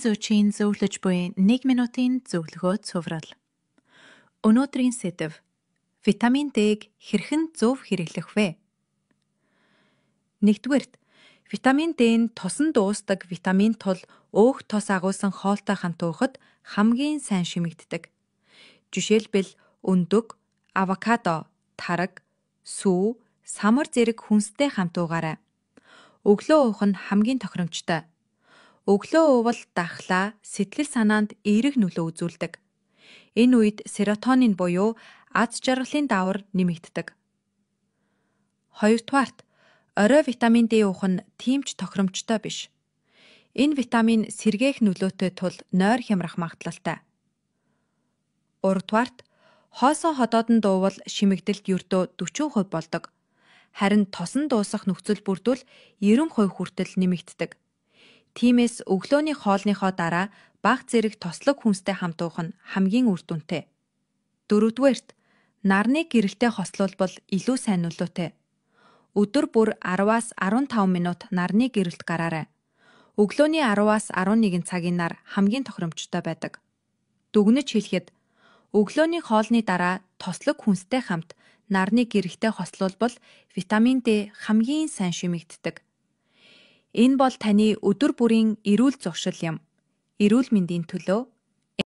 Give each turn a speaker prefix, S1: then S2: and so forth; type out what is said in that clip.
S1: зүүчийн зөвлөж буй 1 минутын зөвлөгөө цуврал. Өнөөдрийн сэдэв. Витамин D-г хэрхэн зөв хэрэглэх вэ? Нэгдүгээрт, витамин D нь тосон дуустдаг витамин тул өөх тос агуулсан хоолтой хамт уухад хамгийн сайн шимэгддэг. Жишээлбэл өндөг, авокадо, тараг, сүү, самар зэрэг хүнстэй хамт уугаарай. Өглөө уух нь хамгийн тохиромжтой. Өглөө уувал дахлаа, сэтгэл санаанд эерэг нөлөө үзүүлдэг. Энэ үед серотонин буюу аз жаргалын даавар нэмэгддэг. Хоёрдугаарт, орой витамин D уух нь тийм ч тохиромжтой биш. Энэ витамин сэргээх нөлөөтэй тул нойр хямрах магадлалтай. Гуравдугаарт, хоосон ходоодонд уувал шимэгдэлт ердөө 40% болдог. Харин тосон дуусах нөхцөл бүрдвэл 90% хүртэл нэмэгддэг. Тиймээс өглөөний хоолныхоо дараа бага зэрэг тослог хүнстэй хамт уух нь хамгийн үр дүнтэй. Дөрөвдүгээрт, нарны гэрэлтэй хослуулбал илүү сайн нөлөөтэй. Өдөр бүр 10-аас 15 минут нарны гэрэлт гараарай. Өглөөний 10-аас 11 цагийн нар хамгийн тохиромжтой байдаг. Дүгнэж хэлэхэд, өглөөний хоолны дараа тослог хүнстэй хамт нарны гэрэлтэй хослуулбал витамин D хамгийн сайн шимэгддэг. Энэ бол таны өдөр бүрийн эрүүл зуршил юм. Эрүүл мэндийн төлөө